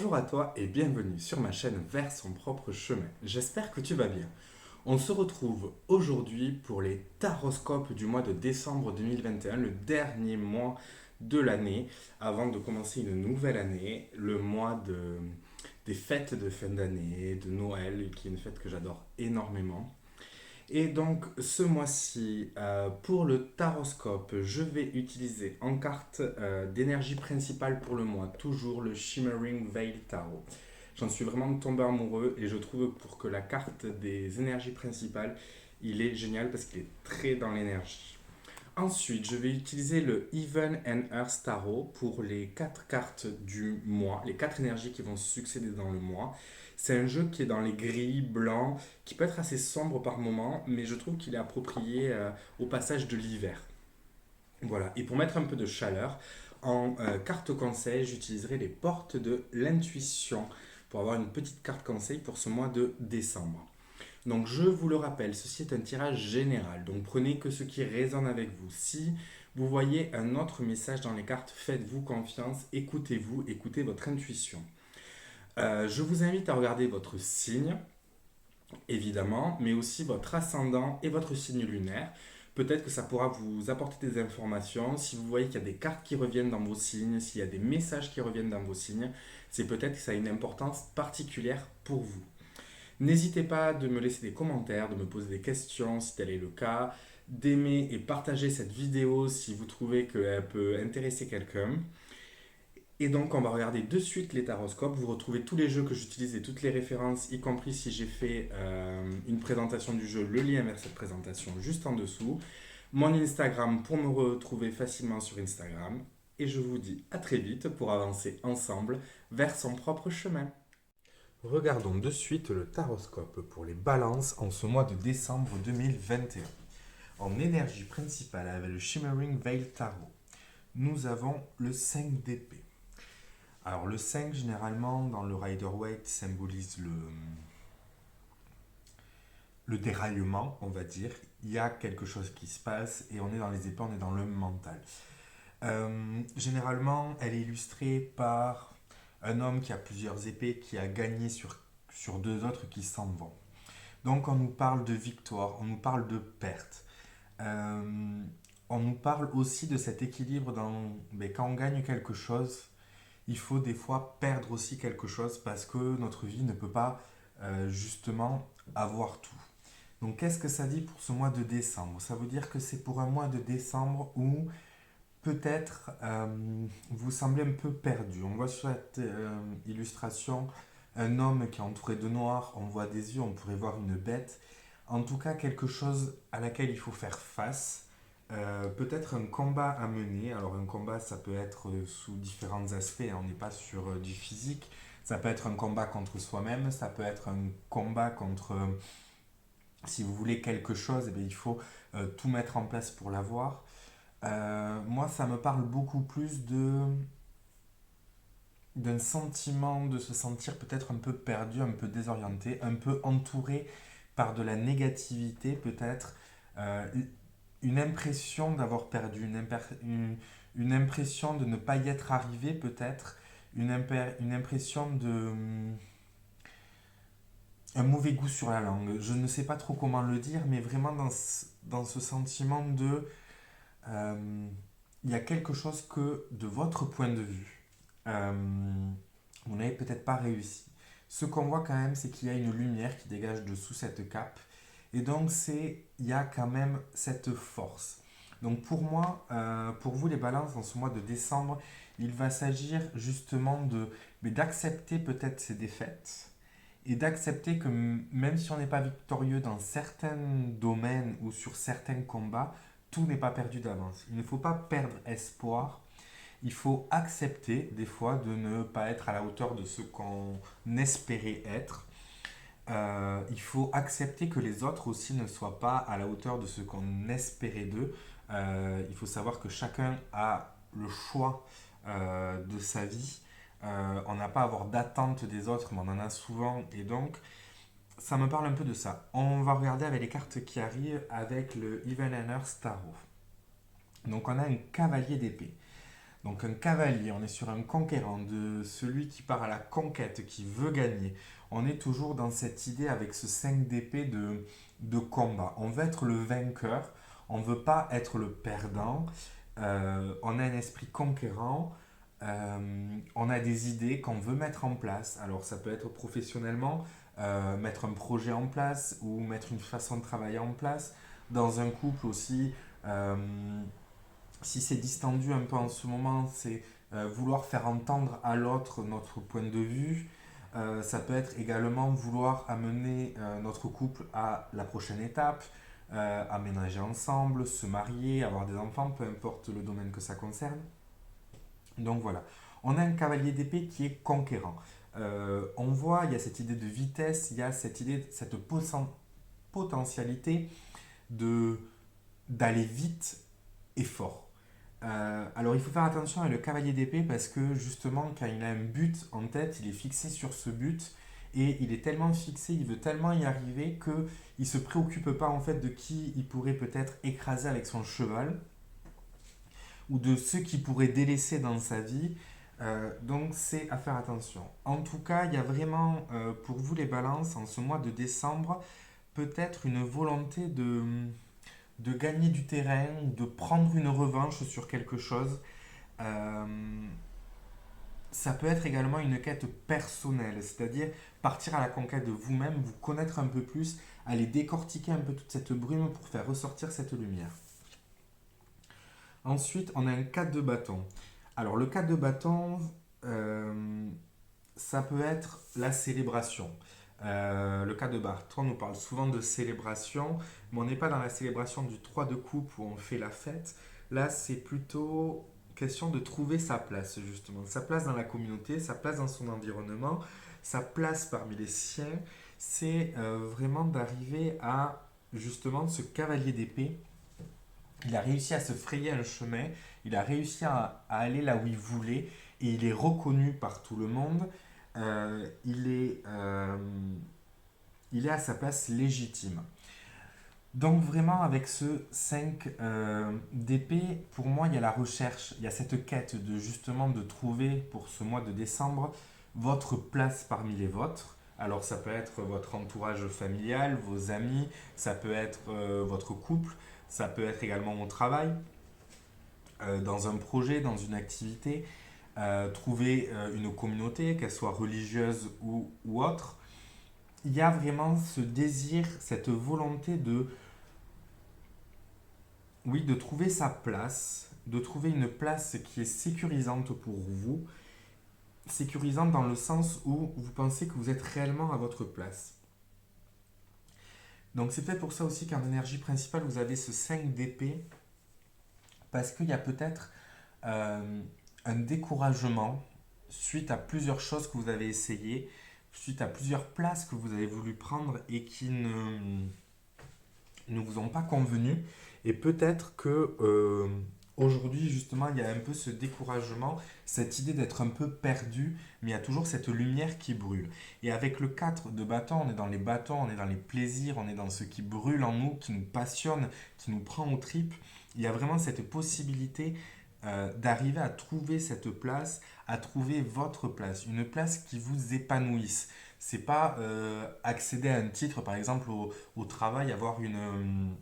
Bonjour à toi et bienvenue sur ma chaîne Vers son propre chemin. J'espère que tu vas bien. On se retrouve aujourd'hui pour les taroscopes du mois de décembre 2021, le dernier mois de l'année, avant de commencer une nouvelle année, des fêtes de fin d'année, de Noël, qui est une fête que j'adore énormément. Et donc ce mois-ci, pour le taroscope, je vais utiliser en carte d'énergie principale pour le mois, toujours le Shimmering Veil Tarot. J'en suis vraiment tombé amoureux et je trouve pour que la carte des énergies principales, il est génial parce qu'il est très dans l'énergie. Ensuite, je vais utiliser le Even and Earth Tarot pour les 4 cartes du mois, les 4 énergies qui vont succéder dans le mois. C'est un jeu qui est dans les gris, blancs, qui peut être assez sombre par moment, mais je trouve qu'il est approprié au passage de l'hiver. Voilà, et pour mettre un peu de chaleur, en carte conseil, j'utiliserai les portes de l'intuition pour avoir une petite carte conseil pour ce mois de décembre. Donc je vous le rappelle, ceci est un tirage général, donc prenez que ce qui résonne avec vous. Si vous voyez un autre message dans les cartes, faites-vous confiance, écoutez-vous, écoutez votre intuition. Je vous invite à regarder votre signe, évidemment, mais aussi votre ascendant et votre signe lunaire. Peut-être que ça pourra vous apporter des informations. Si vous voyez qu'il y a des cartes qui reviennent dans vos signes, s'il y a des messages qui reviennent dans vos signes, c'est peut-être que ça a une importance particulière pour vous. N'hésitez pas de me laisser des commentaires, de me poser des questions si tel est le cas, d'aimer et partager cette vidéo si vous trouvez qu'elle peut intéresser quelqu'un. Et donc on va regarder de suite les taroscopes. Vous retrouvez tous les jeux que j'utilise et toutes les références, y compris si j'ai fait une présentation du jeu, le lien vers cette présentation juste en dessous. Mon Instagram pour me retrouver facilement sur Instagram. Et je vous dis à très vite pour avancer ensemble vers son propre chemin. Regardons de suite le taroscope pour les balances en ce mois de décembre 2021. En énergie principale avec le Shimmering Veil Tarot, nous avons le 5 d'épée. Alors le 5 généralement dans le Rider-Waite symbolise le déraillement, on va dire. Il y a quelque chose qui se passe et on est dans les épées, on est dans le mental. Généralement, elle est illustrée par un homme qui a plusieurs épées, qui a gagné sur deux autres qui s'en vont. Donc on nous parle de victoire, on nous parle de perte. On nous parle aussi de cet équilibre quand on gagne quelque chose, il faut des fois perdre aussi quelque chose parce que notre vie ne peut pas justement avoir tout. Donc qu'est-ce que ça dit pour ce mois de décembre? Ça veut dire que c'est pour un mois de décembre où peut-être vous semblez un peu perdu. On voit sur cette illustration un homme qui est entouré de noir, on voit des yeux, on pourrait voir une bête. En tout cas, quelque chose à laquelle il faut faire face. Peut-être un combat à mener. Alors un combat, ça peut être sous différents aspects, hein. On n'est pas sur du physique. Ça peut être un combat contre soi-même, ça peut être un combat contre... si vous voulez quelque chose, eh bien, il faut tout mettre en place pour l'avoir. Moi, ça me parle beaucoup plus d'un sentiment de se sentir peut-être un peu perdu, un peu désorienté, un peu entouré par de la négativité, peut-être une impression d'avoir perdu, une impression de ne pas y être arrivé, peut-être une impression de un mauvais goût sur la langue. Je ne sais pas trop comment le dire, mais vraiment dans ce sentiment de il y a quelque chose que, de votre point de vue, vous n'avez peut-être pas réussi. Ce qu'on voit quand même, c'est qu'il y a une lumière qui dégage dessous cette cape. Et donc, il y a quand même cette force. Donc, pour moi, pour vous, les balances, dans ce mois de décembre, il va s'agir justement d'accepter peut-être ces défaites et d'accepter que même si on n'est pas victorieux dans certains domaines ou sur certains combats, tout n'est pas perdu d'avance. Il ne faut pas perdre espoir. Il faut accepter des fois de ne pas être à la hauteur de ce qu'on espérait être. Il faut accepter que les autres aussi ne soient pas à la hauteur de ce qu'on espérait d'eux. Il faut savoir que chacun a le choix de sa vie. On n'a pas à avoir d'attente des autres, mais on en a souvent. Et donc, ça me parle un peu de ça. On va regarder avec les cartes qui arrivent avec le Even and Earth Tarot. Donc on a un cavalier d'épée. Donc un cavalier, on est sur un conquérant, de celui qui part à la conquête, qui veut gagner. On est toujours dans cette idée avec ce 5 d'épée de combat. On veut être le vainqueur, on ne veut pas être le perdant. On a un esprit conquérant, on a des idées qu'on veut mettre en place. Alors ça peut être professionnellement, mettre un projet en place ou mettre une façon de travailler en place. Dans un couple aussi, euh, si c'est distendu un peu en ce moment, c'est vouloir faire entendre à l'autre notre point de vue. Ça peut être également vouloir amener notre couple à la prochaine étape, aménager ensemble, se marier, avoir des enfants, peu importe le domaine que ça concerne. Donc voilà, on a un cavalier d'épée qui est conquérant. On voit, il y a cette idée de vitesse, il y a cette idée, cette potentialité de d'aller vite et fort. Alors il faut faire attention avec le cavalier d'épée parce que justement quand il a un but en tête, il est fixé sur ce but et il est tellement fixé, il veut tellement y arriver que il se préoccupe pas en fait de qui il pourrait peut-être écraser avec son cheval ou de ceux qu'il pourrait délaisser dans sa vie. Donc c'est à faire attention. En tout cas, il y a vraiment pour vous les balances en ce mois de décembre peut-être une volonté de gagner du terrain, de prendre une revanche sur quelque chose. Euh, Ça peut être également une quête personnelle, c'est-à-dire partir à la conquête de vous-même, vous connaître un peu plus, aller décortiquer un peu toute cette brume pour faire ressortir cette lumière. Ensuite, on a un 4 de bâton. Alors le 4 de bâton, euh, ça peut être la célébration. Le 4 de bâton nous parle souvent de célébration, mais on n'est pas dans la célébration du 3 de coupe où on fait la fête. Là, c'est plutôt question de trouver sa place, justement. Sa place dans la communauté, sa place dans son environnement, sa place parmi les siens. C'est vraiment d'arriver à, justement, ce cavalier d'épée. Il a réussi à se frayer un chemin, il a réussi à aller là où il voulait, et il est reconnu par tout le monde. Euh, il, est, euh, il est à sa place légitime. Donc vraiment avec ce 5 d'épée, pour moi il y a la recherche, il y a cette quête de justement de trouver pour ce mois de décembre votre place parmi les vôtres. Alors ça peut être votre entourage familial, vos amis, ça peut être votre couple, ça peut être également au travail, dans un projet, dans une activité, trouver une communauté, qu'elle soit religieuse ou autre. Il y a vraiment ce désir, cette volonté de, oui, de trouver sa place, de trouver une place qui est sécurisante pour vous, sécurisante dans le sens où vous pensez que vous êtes réellement à votre place. Donc c'est peut-être pour ça aussi qu'en énergie principale, vous avez ce 5 d'épée, parce qu'il y a peut-être euh, un découragement suite à plusieurs choses que vous avez essayées, suite à plusieurs places que vous avez voulu prendre et qui ne vous ont pas convenu. Et peut-être que aujourd'hui, justement, il y a un peu ce découragement, cette idée d'être un peu perdu, mais il y a toujours cette lumière qui brûle. Et avec le 4 de bâton, on est dans les bâtons, on est dans les plaisirs, on est dans ce qui brûle en nous, qui nous passionne, qui nous prend aux tripes. Il y a vraiment cette possibilité d'arriver à trouver cette place, à trouver votre place, une place qui vous épanouisse. C'est pas accéder à un titre, par exemple au travail, avoir une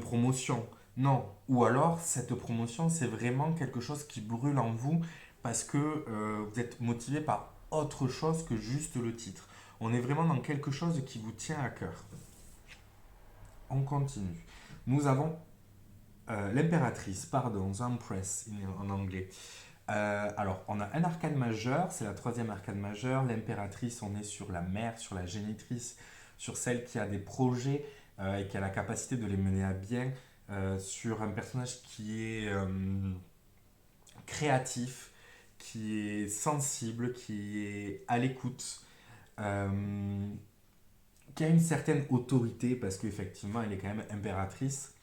promotion. Non. Ou alors, cette promotion, c'est vraiment quelque chose qui brûle en vous parce que vous êtes motivé par autre chose que juste le titre. On est vraiment dans quelque chose qui vous tient à cœur. On continue. Nous avons l'impératrice, pardon, the Empress en anglais. Alors, on a un arcane majeur, c'est la troisième arcane majeure. L'impératrice, on est sur la mère, sur la génitrice, sur celle qui a des projets et qui a la capacité de les mener à bien, sur un personnage qui est créatif, qui est sensible, qui est à l'écoute, euh, qui a une certaine autorité parce qu'effectivement, elle est quand même impératrice.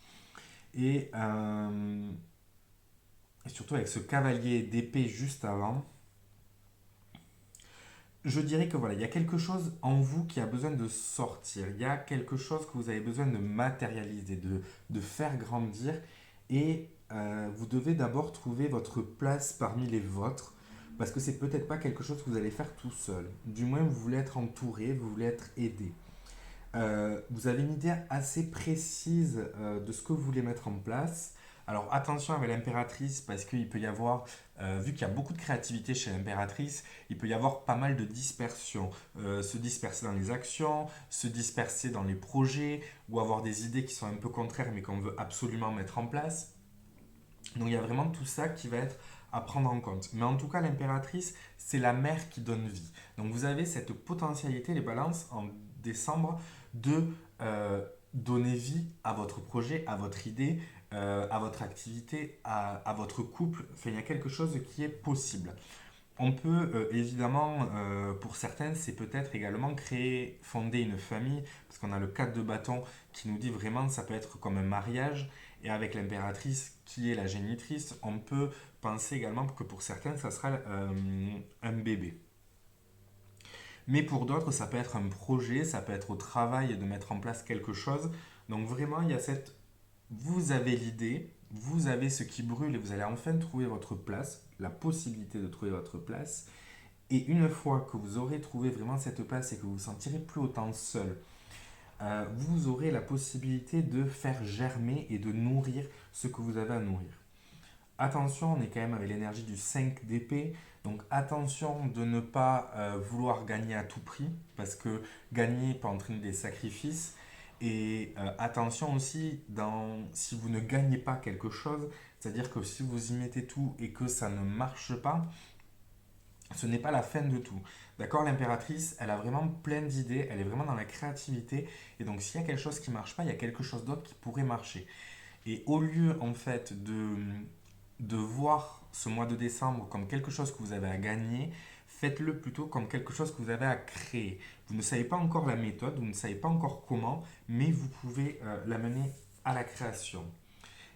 Et, euh, et surtout avec ce cavalier d'épée juste avant, je dirais que voilà, il y a quelque chose en vous qui a besoin de sortir. Il y a quelque chose que vous avez besoin de matérialiser, de faire grandir. Et vous devez d'abord trouver votre place parmi les vôtres, parce que c'est peut-être pas quelque chose que vous allez faire tout seul. Du moins, vous voulez être entouré, vous voulez être aidé. Vous avez une idée assez précise de ce que vous voulez mettre en place. Alors attention avec l'impératrice parce qu'il peut y avoir, vu qu'il y a beaucoup de créativité chez l'impératrice, il peut y avoir pas mal de dispersion. Se disperser dans les actions, se disperser dans les projets ou avoir des idées qui sont un peu contraires mais qu'on veut absolument mettre en place. Donc il y a vraiment tout ça qui va être à prendre en compte. Mais en tout cas, l'impératrice, c'est la mère qui donne vie. Donc vous avez cette potentialité, les balances, en décembre, de donner vie à votre projet, à votre idée, à votre activité, à votre couple. Enfin, il y a quelque chose qui est possible. On peut évidemment, pour certaines, c'est peut-être également créer, fonder une famille, parce qu'on a le 4 de bâton qui nous dit vraiment ça peut être comme un mariage, et avec l'impératrice qui est la génitrice, on peut penser également que pour certaines, ça sera un bébé. Mais pour d'autres, ça peut être un projet, ça peut être au travail de mettre en place quelque chose. Donc vraiment, il y a cette... Vous avez l'idée, vous avez ce qui brûle et vous allez enfin trouver votre place, la possibilité de trouver votre place. Et une fois que vous aurez trouvé vraiment cette place et que vous vous sentirez plus autant seul, vous aurez la possibilité de faire germer et de nourrir ce que vous avez à nourrir. Attention, on est quand même avec l'énergie du 5 d'épée, donc attention de ne pas vouloir gagner à tout prix, parce que gagner peut entraîner des sacrifices. Et attention aussi, si vous ne gagnez pas quelque chose, c'est-à-dire que si vous y mettez tout et que ça ne marche pas, ce n'est pas la fin de tout. D'accord. L'impératrice, elle a vraiment plein d'idées, elle est vraiment dans la créativité. Et donc, s'il y a quelque chose qui ne marche pas, il y a quelque chose d'autre qui pourrait marcher. Et au lieu, en fait, de voir ce mois de décembre comme quelque chose que vous avez à gagner, faites-le plutôt comme quelque chose que vous avez à créer. Vous ne savez pas encore la méthode, vous ne savez pas encore comment, mais vous pouvez l'amener à la création.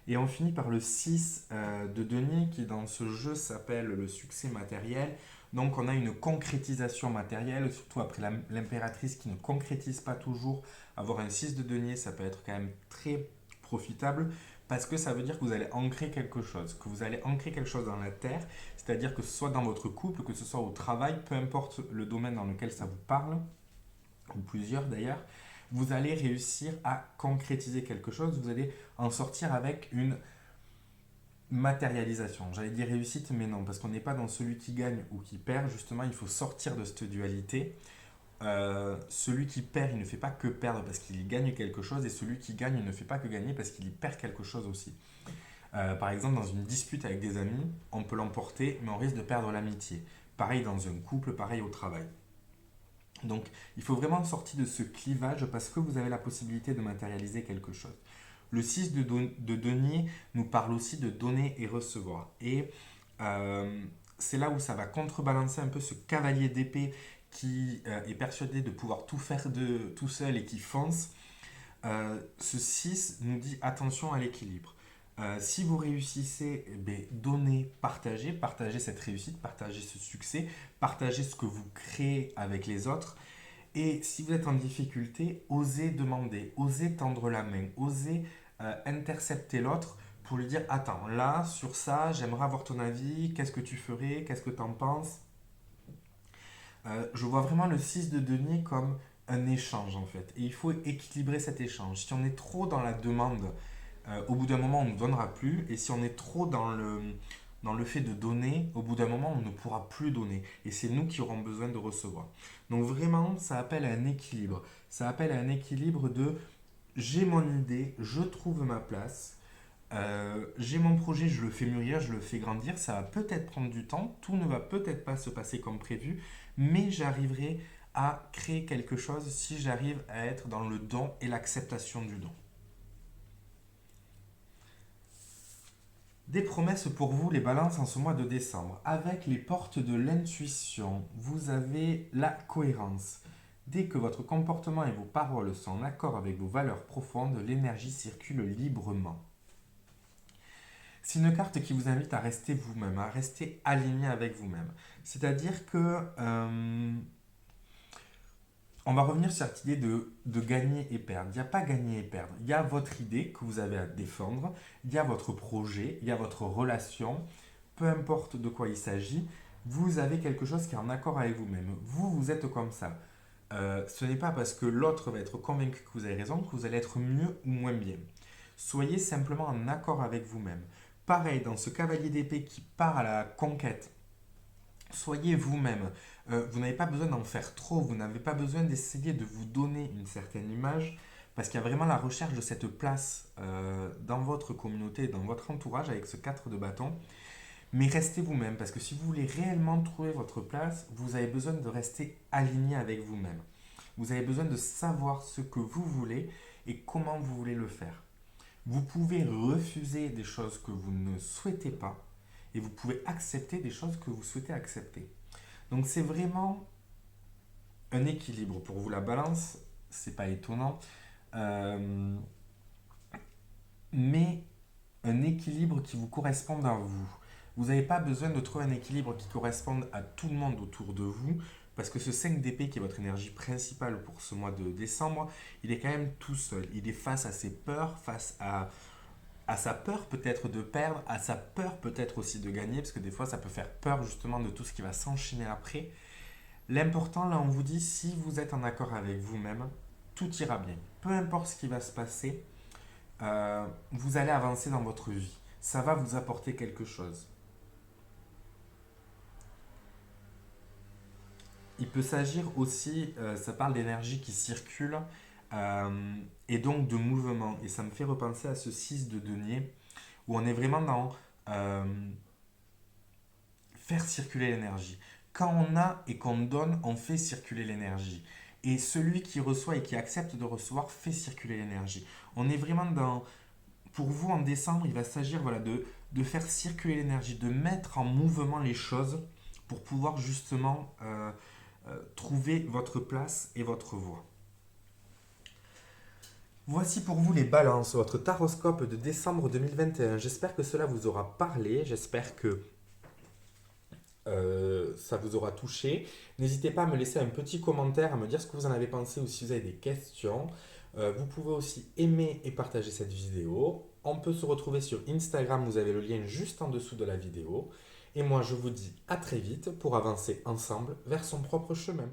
Et on finit par le 6 de denier qui dans ce jeu s'appelle le succès matériel. Donc on a une concrétisation matérielle, surtout après l'impératrice qui ne concrétise pas toujours. Avoir un 6 de denier, ça peut être quand même très profitable parce que ça veut dire que vous allez ancrer quelque chose, que vous allez ancrer quelque chose dans la terre, c'est-à-dire que ce soit dans votre couple, que ce soit au travail, peu importe le domaine dans lequel ça vous parle, ou plusieurs d'ailleurs, vous allez réussir à concrétiser quelque chose, vous allez en sortir avec une matérialisation. J'allais dire réussite, mais non, parce qu'on n'est pas dans celui qui gagne ou qui perd. Justement, il faut sortir de cette dualité. Celui qui perd, il ne fait pas que perdre parce qu'il gagne quelque chose, et celui qui gagne, il ne fait pas que gagner parce qu'il y perd quelque chose aussi. Par exemple, dans une dispute avec des amis, on peut l'emporter, mais on risque de perdre l'amitié. Pareil dans un couple, pareil au travail. Donc, il faut vraiment sortir de ce clivage parce que vous avez la possibilité de matérialiser quelque chose. Le 6 de denier nous parle aussi de donner et recevoir. Et c'est là où ça va contrebalancer un peu ce cavalier d'épée qui est persuadé de pouvoir tout faire tout seul et qui fonce. Ce 6 nous dit attention à l'équilibre. Si vous réussissez, eh bien, donnez, partagez, partagez cette réussite, partagez ce succès, partagez ce que vous créez avec les autres. Et si vous êtes en difficulté, osez demander, osez tendre la main, osez intercepter l'autre pour lui dire attends, là, sur ça, j'aimerais avoir ton avis, qu'est-ce que tu ferais, qu'est-ce que tu en penses. Je vois vraiment le 6 de denier comme un échange en fait. Et il faut équilibrer cet échange. Si on est trop dans la demande, au bout d'un moment, on ne donnera plus. Et si on est trop dans le fait de donner, au bout d'un moment, on ne pourra plus donner. Et c'est nous qui aurons besoin de recevoir. Donc vraiment, ça appelle à un équilibre. Ça appelle à un équilibre de j'ai mon idée, je trouve ma place, j'ai mon projet, je le fais mûrir, je le fais grandir. Ça va peut-être prendre du temps, tout ne va peut-être pas se passer comme prévu, mais j'arriverai à créer quelque chose si j'arrive à être dans le don et l'acceptation du don. Des promesses pour vous, les balances, en ce mois de décembre. Avec les portes de l'intuition, vous avez la cohérence. Dès que votre comportement et vos paroles sont en accord avec vos valeurs profondes, l'énergie circule librement. C'est une carte qui vous invite à rester vous-même, à rester aligné avec vous-même. C'est-à-dire que On va revenir sur cette idée de gagner et perdre. Il n'y a pas gagner et perdre. Il y a votre idée que vous avez à défendre, il y a votre projet, il y a votre relation, peu importe de quoi il s'agit, vous avez quelque chose qui est en accord avec vous-même. Vous, vous êtes comme ça. Ce n'est pas parce que l'autre va être convaincu que vous avez raison que vous allez être mieux ou moins bien. Soyez simplement en accord avec vous-même. Pareil, dans ce cavalier d'épée qui part à la conquête, soyez vous-même. Vous n'avez pas besoin d'en faire trop, vous n'avez pas besoin d'essayer de vous donner une certaine image, parce qu'il y a vraiment la recherche de cette place dans votre communauté, dans votre entourage avec ce 4 de bâton. Mais restez vous-même, parce que si vous voulez réellement trouver votre place, vous avez besoin de rester aligné avec vous-même. Vous avez besoin de savoir ce que vous voulez et comment vous voulez le faire. Vous pouvez refuser des choses que vous ne souhaitez pas et vous pouvez accepter des choses que vous souhaitez accepter. Donc c'est vraiment un équilibre pour vous. La balance, c'est pas étonnant, euh, mais un équilibre qui vous corresponde à vous. Vous n'avez pas besoin de trouver un équilibre qui corresponde à tout le monde autour de vous, parce que ce 5 d'épée qui est votre énergie principale pour ce mois de décembre, il est quand même tout seul. Il est face à ses peurs, face à sa peur peut-être de perdre, à sa peur peut-être aussi de gagner, parce que des fois ça peut faire peur justement de tout ce qui va s'enchaîner après. L'important, là, on vous dit, si vous êtes en accord avec vous-même, tout ira bien. Peu importe ce qui va se passer, vous allez avancer dans votre vie. Ça va vous apporter quelque chose. Il peut s'agir aussi, ça parle d'énergie qui circule et donc de mouvement. Et ça me fait repenser à ce 6 de denier où on est vraiment dans euh, faire circuler l'énergie. Quand on a et qu'on donne, on fait circuler l'énergie. Et celui qui reçoit et qui accepte de recevoir fait circuler l'énergie. On est vraiment dans... Pour vous, en décembre, il va s'agir voilà, de faire circuler l'énergie, de mettre en mouvement les choses pour pouvoir justement trouver votre place et votre voie. Voici pour vous les balances, votre taroscope de décembre 2021. J'espère que cela vous aura parlé, j'espère que ça vous aura touché. N'hésitez pas à me laisser un petit commentaire, à me dire ce que vous en avez pensé ou si vous avez des questions. Vous pouvez aussi aimer et partager cette vidéo. On peut se retrouver sur Instagram, vous avez le lien juste en dessous de la vidéo. Et moi, je vous dis à très vite pour avancer ensemble vers son propre chemin.